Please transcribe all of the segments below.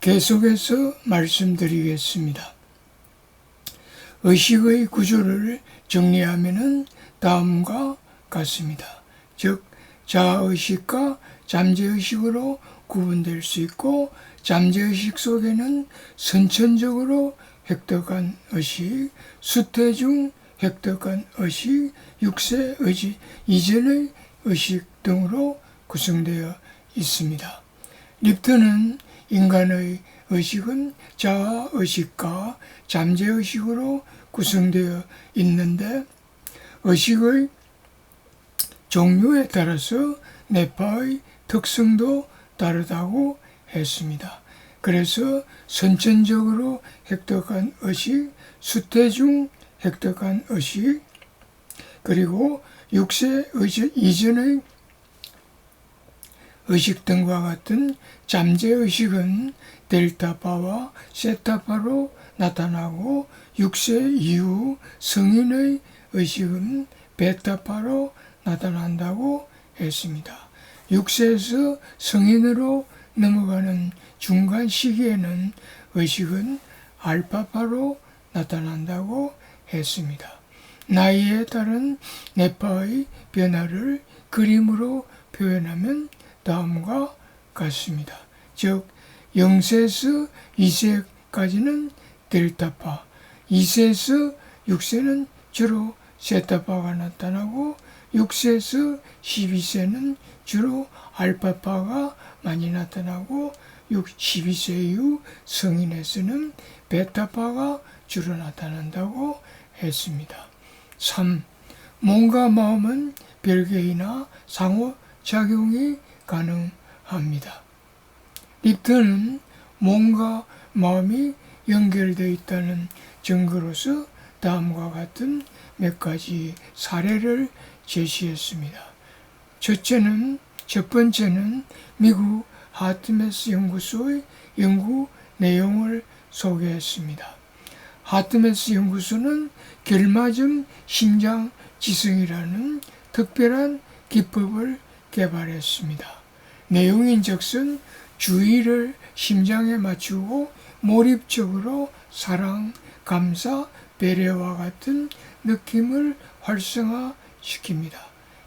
계속해서 말씀드리겠습니다. 의식의 구조를 정리하면 다음과 같습니다. 즉 자아의식과 잠재의식으로 구분될 수 있고, 잠재의식 속에는 선천적으로 획득한 의식, 수태 중 획득한 의식, 육세 의식 이전의 의식 등으로 구성되어 있습니다. 립턴은 인간의 의식은 자아의식과 잠재의식으로 구성되어 있는데, 의식의 종류에 따라서 뇌파의 특성도 다르다고 했습니다. 그래서 선천적으로 획득한 의식, 수태 중 획득한 의식, 그리고 육세 의식 이전의 의식 등과 같은 잠재의식은 델타파와 세타파로 나타나고, 육세 이후 성인의 의식은 베타파로 나타난다고 했습니다. 육세에서 성인으로 넘어가는 중간 시기에는 의식은 알파파로 나타난다고 했습니다. 나이에 따른 뇌파의 변화를 그림으로 표현하면 다음과 같습니다. 즉 0세에서 2세까지는 델타파, 2세에서 6세는 주로 세타파가 나타나고, 6세에서 12세는 주로 알파파가 많이 나타나고, 12세 이후 성인에서는 베타파가 주로 나타난다고 했습니다. 3. 몸과 마음은 별개이나 상호작용이 가능합니다. 립턴은 몸과 마음이 연결되어 있다는 증거로서 다음과 같은 몇 가지 사례를 제시했습니다. 첫 번째는 미국 하트메스 연구소의 연구 내용을 소개했습니다. 하트메스 연구소는 결맞음 심장 지성이라는 특별한 기법을 개발했습니다. 내용인즉슨 주의를 심장에 맞추고 몰입적으로 사랑, 감사, 배려와 같은 느낌을 활성화시킵니다.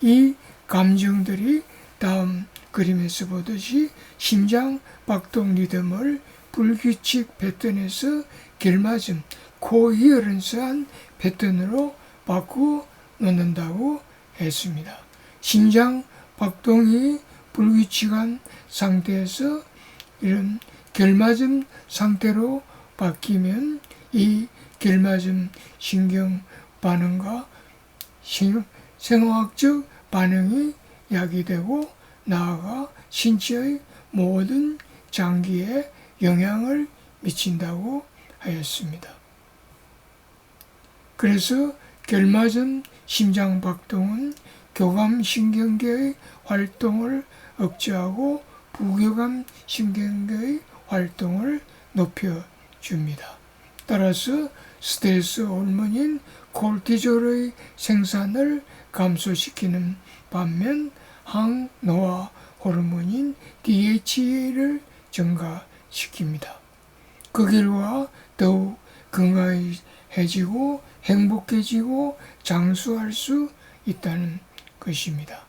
이 감정들이 다음 그림에서 보듯이 심장 박동 리듬을 불규칙 패턴에서 결맞음, 코히어런스한 패턴으로 바꾸어 놓는다고 했습니다. 심장 박동이 불규칙한 상태에서 이런 결맞음 상태로 바뀌면 이 결맞음 신경 반응과 생화학적 반응이 야기되고, 나아가 신체의 모든 장기에 영향을 미친다고 하였습니다. 그래서 결맞음 심장 박동은 교감신경계의 활동을 억제하고 부교감 신경계의 활동을 높여줍니다. 따라서 스트레스 호르몬인 콜티졸의 생산을 감소시키는 반면 항노화 호르몬인 DHA를 증가시킵니다. 그 결과 더욱 건강해지고 행복해지고 장수할 수 있다는 것입니다.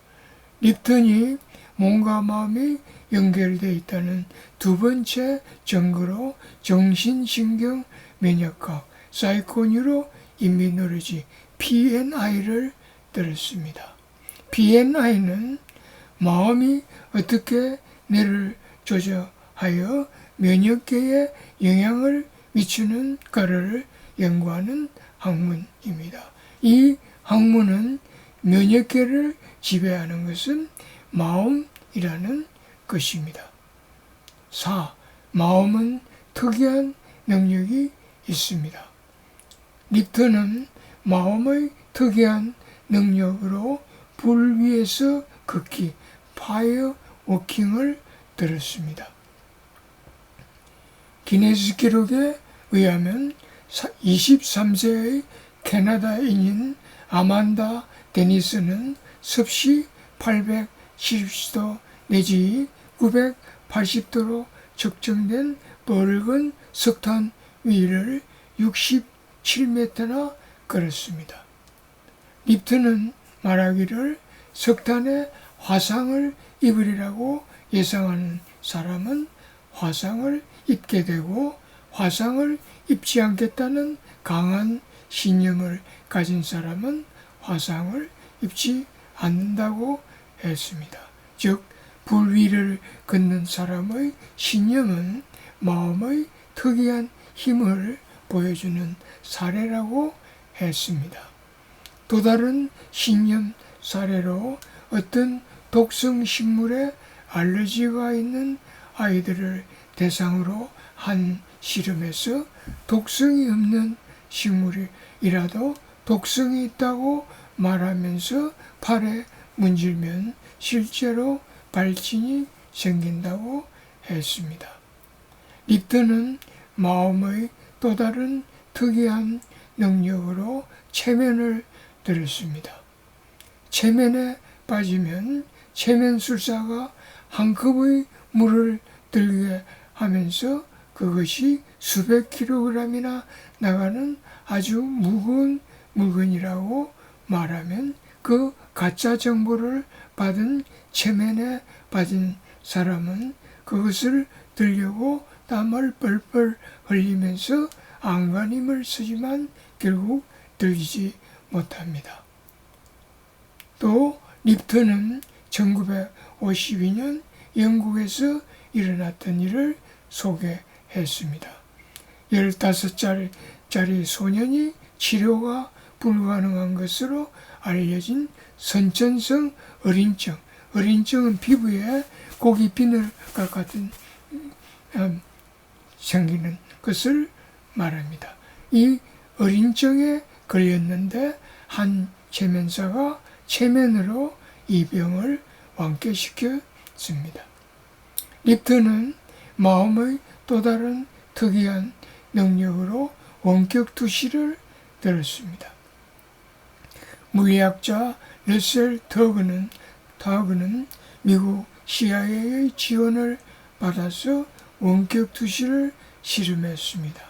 립턴이 몸과 마음이 연결되어 있다는 두 번째 증거로 정신신경 면역학, 사이코뉴로 임뮤놀로지 PNI를 들었습니다. PNI는 마음이 어떻게 뇌를 조절하여 면역계에 영향을 미치는가를 연구하는 학문입니다. 이 학문은 면역계를 지배하는 것은 마음이라는 것입니다. 4. 마음은 특이한 능력이 있습니다. 립턴은 마음의 특이한 능력으로 불 위에서 걷기, 파이어 워킹을 들었습니다. 기네스 기록에 의하면 23세의 캐나다인인 아만다 데니스는 섭씨 870도 내지 980도로 측정된 뻘건 석탄 위를 67m나 걸었습니다. 립트는 말하기를 석탄에 화상을 입으리라고 예상하는 사람은 화상을 입게 되고 화상을 입지 않겠다는 강한 신념을 가진 사람은 화상을 입지 않는다고 했습니다. 즉 불 위를 걷는 사람의 신념은 마음의 특이한 힘을 보여주는 사례라고 했습니다. 또 다른 신념 사례로 어떤 독성 식물에 알러지가 있는 아이들을 대상으로 한 실험에서 독성이 없는 식물이라도 독성이 있다고 말하면서 팔에 문질면 실제로 발진이 생긴다고 했습니다. 립트는 마음의 또 다른 특이한 능력으로 체면을 들었습니다. 체면에 빠지면 체면술사가 한 컵의 물을 들게 하면서 그것이 수백 킬로그램이나 나가는 아주 무거운 물건이라고 말하면 그 가짜 정보를 받은 체면에 빠진 사람은 그것을 들려고 땀을 뻘뻘 흘리면서 안간힘을 쓰지만 결국 들리지 못합니다. 또 립트는 1952년 영국에서 일어났던 일을 소개했습니다. 15살짜리 소년이 치료가 불가능한 것으로 알려진 선천성 어린증. 어린증은 피부에 고기 비늘과 같은 생기는 것을 말합니다. 이 어린증에 걸렸는데 한 체면사가 체면으로 이 병을 완쾌시켰습니다. 립트는 마음의 또 다른 특이한 능력으로 원격 투시를 들었습니다. 물리학자 러셀 더그는 미국 CIA의 지원을 받아서 원격 투시를 실험했습니다.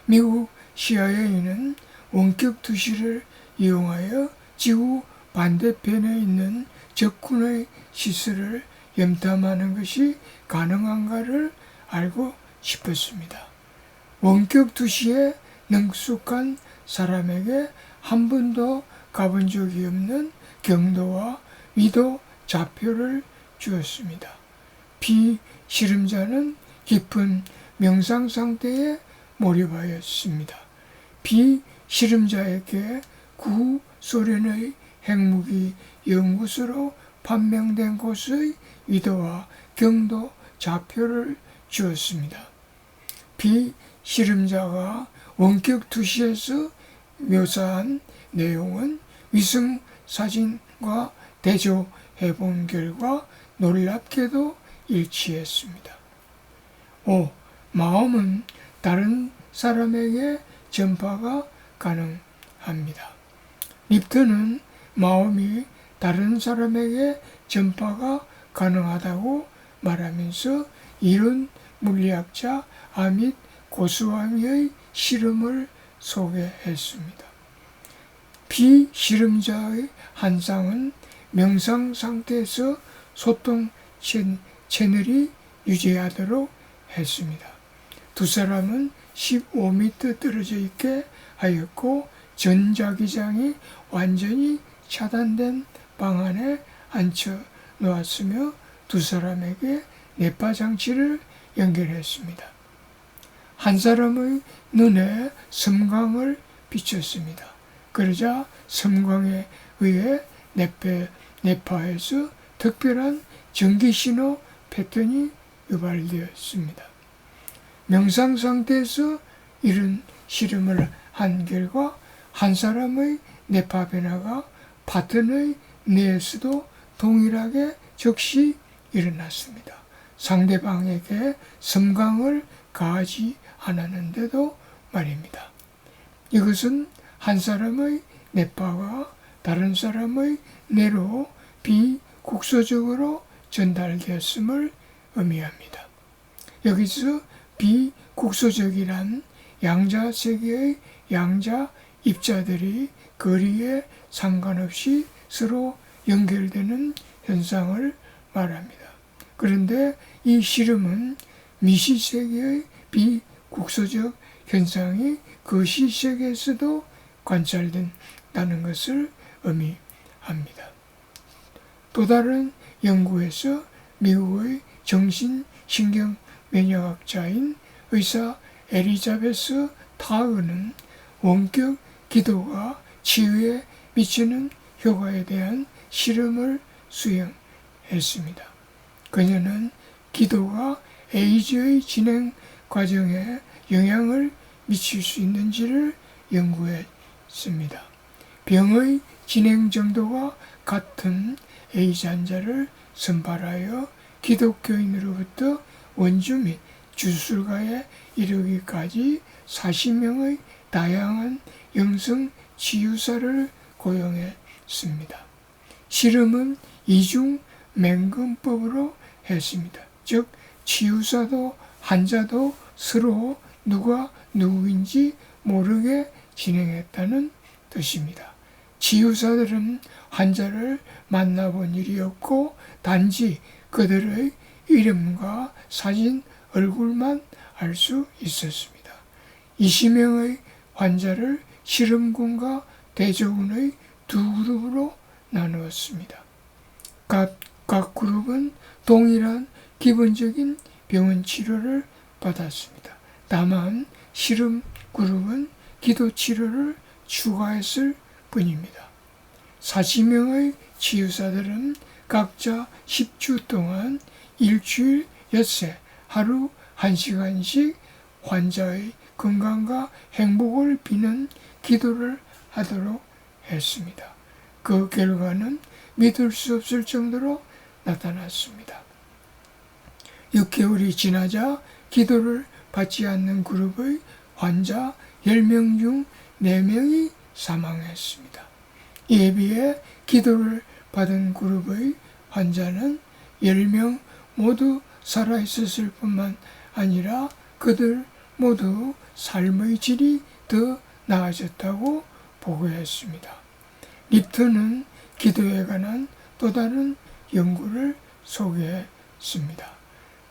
미국 CIA는 원격 투시를 이용하여 지구 반대편에 있는 적군의 시설을 염탐하는 것이 가능한가를 알고 싶었습니다. 원격 투시에 능숙한 사람에게 한 번도 가본 적이 없는 경도와 위도 좌표를 주었습니다. 비실험자는 깊은 명상 상태에 몰입하였습니다. 비실험자에게 구소련의 핵무기 연구소로 판명된 곳의 위도와 경도 좌표를 주었습니다. 비실험자가 원격 투시에서 묘사한 내용은 위성 사진과 대조해 본 결과 놀랍게도 일치했습니다. 5. 마음은 다른 사람에게 전파가 가능합니다. 립트는 마음이 다른 사람에게 전파가 가능하다고 말하면서 이런 물리학자 아밋 고스와미의 실험을 소개했습니다. 비실험자의 한 쌍은 명상 상태에서 소통 채널이 유지하도록 했습니다. 두 사람은 15m 떨어져 있게 하였고 전자기장이 완전히 차단된 방 안에 앉혀 놓았으며 두 사람에게 뇌파 장치를 연결했습니다. 한 사람의 눈에 섬광을 비쳤습니다. 그러자 섬광에 의해 뇌파에서 특별한 전기신호 패턴이 유발되었습니다. 명상 상태에서 이런 실험을 한 결과 한 사람의 뇌파 변화가 파트너의 뇌에서도 동일하게 즉시 일어났습니다. 상대방에게 섬광을 가하지 않았는데도 말입니다. 이것은 한 사람의 뇌파가 다른 사람의 뇌로 비국소적으로 전달되었음을 의미합니다. 여기서 비국소적이란 양자 세계의 양자 입자들이 거리에 상관없이 서로 연결되는 현상을 말합니다. 그런데 이 실험은 미시세계의 비국소적 현상이 거시세계에서도 관찰된다는 것을 의미합니다. 또 다른 연구에서 미국의 정신신경면역학자인 의사 엘리자베스 타흐는 원격 기도가 치유에 미치는 효과에 대한 실험을 수행했습니다. 그녀는 기도가 에이즈의 진행 과정에 영향을 미칠 수 있는지를 연구했습니다. 병의 진행 정도가 같은 에이즈 환자를 선발하여 기독교인으로부터 원주 및 주술가에 이르기까지 40명의 다양한 영성 치유사를 고용했습니다. 실험은 이중 맹금법으로 했습니다. 즉 치유사도 환자도 서로 누가 누구인지 모르게 진행했다는 뜻입니다. 치유사들은 환자를 만나본 일이 없고 단지 그들의 이름과 사진, 얼굴만 알 수 있었습니다. 20명의 환자를 실험군과 대조군의 두 그룹으로 나누었습니다. 각 그룹은 동일한 기본적인 병원 치료를 받았습니다. 다만 실험 그룹은 기도 치료를 추가했을 뿐입니다. 40명의 치유사들은 각자 10주 동안 일주일 엿새 하루 1시간씩 환자의 건강과 행복을 비는 기도를 하도록 했습니다. 그 결과는 믿을 수 없을 정도로 나타났습니다. 6개월이 지나자 기도를 받지 않는 그룹의 환자 10명 중 4명이 사망했습니다. 이에 비해 기도를 받은 그룹의 환자는 10명 모두 살아있었을 뿐만 아니라 그들 모두 삶의 질이 더 나아졌다고 보고했습니다. 립턴은 기도에 관한 또 다른 연구를 소개했습니다.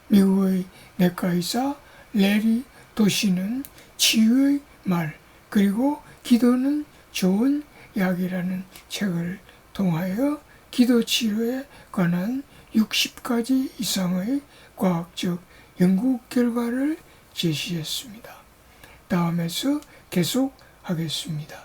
미국의 내과의사 레리 도시는 치유의 말 그리고 기도는 좋은 약이라는 책을 통하여 기도 치료에 관한 60가지 이상의 과학적 연구 결과를 제시했습니다. 다음에서 계속하겠습니다.